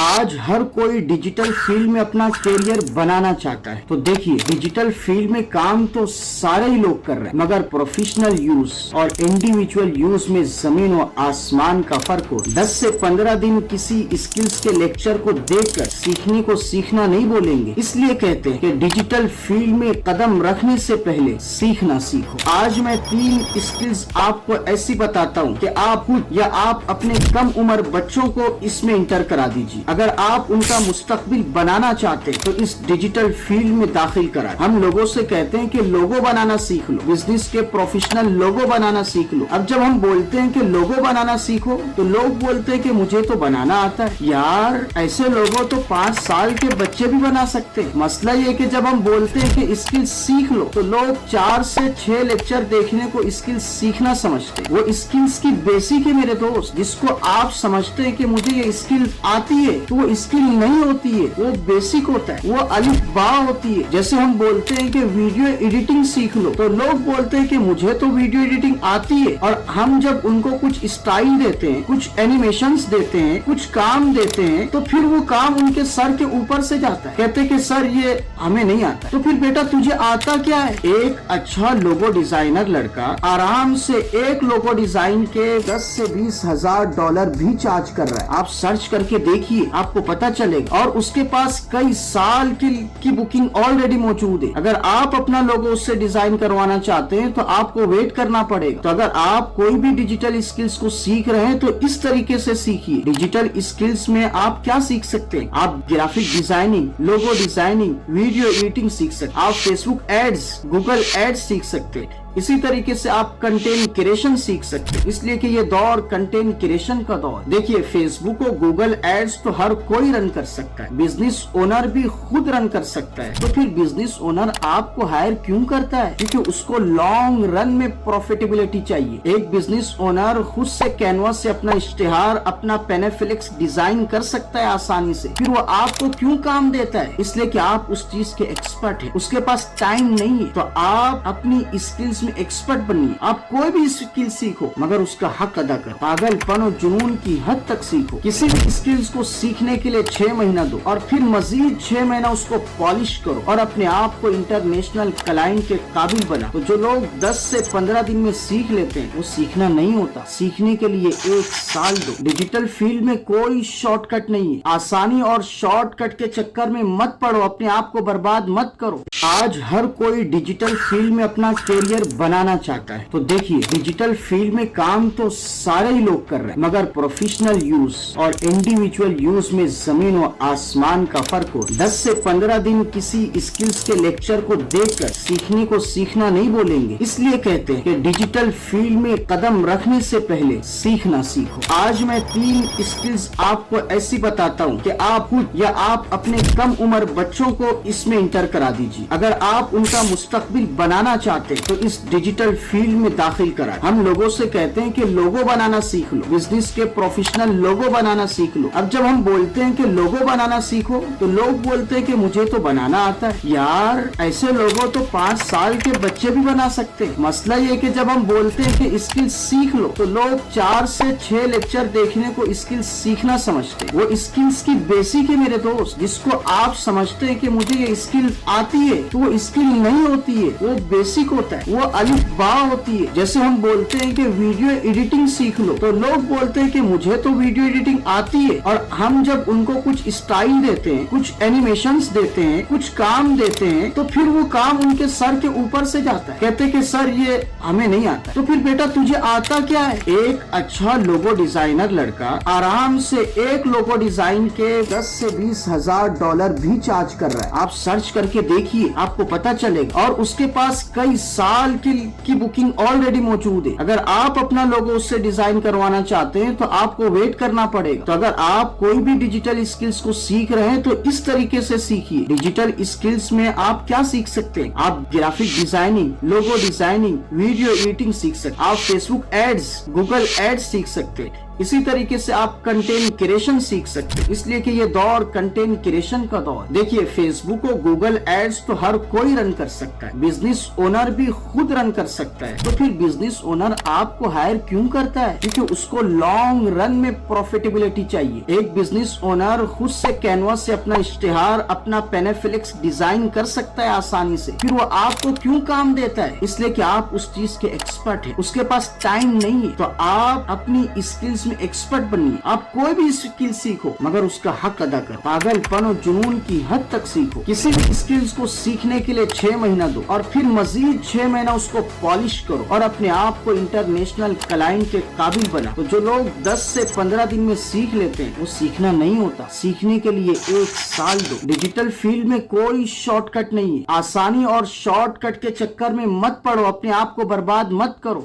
आज हर कोई digital field में अपना करियर बनाना चाहता है। तो देखिए, डिजिटल फील्ड में काम तो सारे ही लोग कर रहे हैं, मगर प्रोफेशनल यूज और इंडिविजुअल यूज में जमीन और आसमान का फर्क हो। 10 से 15 दिन किसी स्किल्स के लेक्चर को देखकर सीखने को सीखना नहीं बोलेंगे। इसलिए कहते हैं कि डिजिटल फील्ड में कदम रखने से पहले सीखना सीखो। आज मैं 3 स्किल्स आपको ऐसी बताता हूँ कि आप खुद या आप अपने कम उम्र बच्चों को इसमें इंटर करा दीजिए। अगर आप उनका मुस्तकबिल बनाना चाहते हैं तो इस डिजिटल फील्ड में दाखिल कराएं। हम लोगों से कहते हैं कि लोगो बनाना सीख लो, बिजनेस के प्रोफेशनल लोगो बनाना सीख लो। अब जब हम बोलते हैं कि लोगो बनाना सीखो तो लोग बोलते हैं कि मुझे तो बनाना आता है। यार, ऐसे लोगो तो 5 साल के बच्चे भी बना सकते हैं। मसला ये कि जब हम बोलते हैं कि स्किल सीख लो तो लोग 4 से 6 लेक्चर देखने को स्किल सीखना समझते हैं। वो स्किल्स की बेसिक है मेरे दोस्त। जिसको आप समझते हैं कि मुझे ये स्किल आती है, तो वो स्किल नहीं होती है, वो बेसिक होता है, वो अलिफ बा होती है। जैसे हम बोलते हैं कि वीडियो एडिटिंग सीख लो तो लोग बोलते हैं कि मुझे तो वीडियो एडिटिंग आती है, और हम जब उनको कुछ स्टाइल देते हैं, कुछ एनिमेशंस देते हैं, कुछ काम देते हैं, तो फिर वो काम उनके सर के ऊपर से जाता है। कहते हैं कि सर ये हमें नहीं आता। तो फिर बेटा तुझे आता क्या है? एक अच्छा लोगो डिजाइनर लड़का आराम से एक लोगो डिजाइन के 10 से 20 हजार डॉलर भी चार्ज कर रहा है। आप सर्च करके देखिए, आपको पता चलेगा। और उसके पास कई साल की बुकिंग ऑलरेडी मौजूद है। अगर आप अपना लोगो उससे डिजाइन करवाना चाहते हैं तो आपको वेट करना पड़ेगा। तो अगर आप कोई भी डिजिटल स्किल्स को सीख रहे हैं तो इस तरीके से सीखिए। डिजिटल स्किल्स में आप क्या सीख सकते हैं? आप graphic designing, logo designing, video editing सीख सकते हैं। आप फेसबुक एड्स, गूगल एड्स सीख सकते हैं। इसी तरीके से आप कंटेंट क्रिएशन सीख सकते हैं, इसलिए कि ये दौर कंटेंट क्रिएशन का दौर। देखिए, फेसबुक और गूगल एड्स तो हर कोई रन कर सकता है, बिजनेस ओनर भी खुद रन कर सकता है। तो फिर बिजनेस ओनर आपको हायर क्यों करता है? क्योंकि उसको लॉन्ग रन में प्रॉफिटेबिलिटी चाहिए। एक बिजनेस ओनर खुद से कैनवास से अपना इश्तिहार, अपना पेनेफ्लेक्स डिजाइन कर सकता है आसानी से। फिर वो आपको क्यों काम देता है? इसलिए कि आप उस चीज के एक्सपर्ट हैं। उसके पास टाइम नहीं है। तो आप अपनी स्किल्स में एक्सपर्ट बनिए। आप कोई भी स्किल सीखो, मगर उसका हक अदा करो। पागलपन और जुनून की हद तक सीखो। किसी भी स्किल्स को सीखने के लिए 6 महीना दो और फिर मजीद 6 महीना उसको पॉलिश करो और अपने आप को इंटरनेशनल क्लाइंट के काबिल बना। तो जो लोग 10 से 15 दिन में सीख लेते हैं, वो सीखना नहीं होता। सीखने के लिए 1 साल दो। डिजिटल फील्ड में कोई शॉर्टकट नहीं है। आसानी और शॉर्टकट के चक्कर में मत पड़ो, अपने आप को बर्बाद मत करो। आज हर कोई डिजिटल फील्ड में अपना करियर बनाना चाहता है। तो देखिए, डिजिटल फील्ड में काम तो सारे ही लोग कर रहे हैं, मगर प्रोफेशनल यूज और इंडिविजुअल यूज में जमीन और आसमान का फर्क हो। 10 से 15 दिन किसी स्किल्स के लेक्चर को देखकर सीखने को सीखना नहीं बोलेंगे। इसलिए कहते हैं कि डिजिटल फील्ड में कदम रखने से पहले सीखना सीखो। आज मैं 3 स्किल्स आपको ऐसी बताता हूँ कि आप खुद या आप अपने कम उम्र बच्चों को इसमें इंटर करा दीजिए। अगर आप उनका मुस्तकबिल बनाना चाहते हैं तो इस डिजिटल फील्ड में दाखिल कराएं। हम लोगों से कहते हैं कि लोगो बनाना सीख लो, बिजनेस के प्रोफेशनल लोगो बनाना सीख लो। अब जब हम बोलते हैं कि लोगो बनाना सीखो तो लोग बोलते हैं कि मुझे तो बनाना आता है। यार, ऐसे लोगो तो 5 साल के बच्चे भी बना सकते हैं। मसला ये कि जब हम बोलते हैं कि स्किल सीख लो तो लोग 4 से 6 लेक्चर देखने को स्किल सीखना समझते हैं। वो स्किल्स की बेसिक है मेरे दोस्त। जिसको आप समझते हैं कि मुझे ये स्किल आती है, तो वो स्किल नहीं होती है, वो बेसिक होता है, वो अलिफ बा होती है। जैसे हम बोलते हैं कि वीडियो एडिटिंग सीख लो तो लोग बोलते हैं कि मुझे तो वीडियो एडिटिंग आती है, और हम जब उनको कुछ स्टाइल देते हैं, कुछ एनिमेशंस देते हैं, कुछ काम देते हैं, तो फिर वो काम उनके सर के ऊपर से जाता है। कहते हैं कि सर ये हमें नहीं आता। तो फिर बेटा तुझे आता क्या है? एक अच्छा लोगो डिजाइनर लड़का आराम से एक लोगो डिजाइन के 10 से 20 हजार डॉलर भी चार्ज कर रहा है। आप सर्च करके देखिए, आपको पता चलेगा। और उसके पास कई साल की बुकिंग ऑलरेडी मौजूद है। अगर आप अपना लोगो उससे डिजाइन करवाना चाहते हैं तो आपको वेट करना पड़ेगा। तो अगर आप कोई भी डिजिटल स्किल्स को सीख रहे हैं तो इस तरीके से सीखिए। डिजिटल स्किल्स में आप क्या सीख सकते हैं? आप graphic designing, logo designing, video editing सीख सकते हैं। आप फेसबुक एड्स, गूगल एड्स सीख सकते हैं। इसी तरीके से आप कंटेंट क्रिएशन सीख सकते हैं, इसलिए कि ये दौर कंटेंट क्रिएशन का दौर। देखिए फेसबुक और गूगल एड्स तो हर कोई रन कर सकता है, बिजनेस ओनर भी खुद रन कर सकता है। तो फिर बिजनेस ओनर आपको हायर क्यों करता है? क्योंकि उसको लॉन्ग रन में प्रॉफिटेबिलिटी चाहिए। एक बिजनेस ओनर खुद से कैनवास से अपना इश्तेहार, अपना पेनेफ्लेक्स डिजाइन कर सकता है आसानी से, फिर वो आपको क्यों काम देता है? इसलिए कि आप उस चीज के एक्सपर्ट हैं, उसके पास टाइम नहीं है। तो आप अपनी स्किल्स में एक्सपर्ट बनिए। आप कोई भी स्किल सीखो मगर उसका हक अदा करो, पागलपन और जुनून की हद तक सीखो। किसी भी स्किल्स को सीखने के लिए 6 महीना दो और फिर मजीद 6 महीना उसको पॉलिश करो और अपने आप को इंटरनेशनल क्लाइंट के काबिल बना। तो जो लोग 10 से 15 दिन में सीख लेते हैं वो सीखना नहीं होता, सीखने के लिए 1 साल दो। डिजिटल फील्ड में कोई शॉर्टकट नहीं है। आसानी और शॉर्टकट के चक्कर में मत पड़ो, अपने आप को बर्बाद मत करो।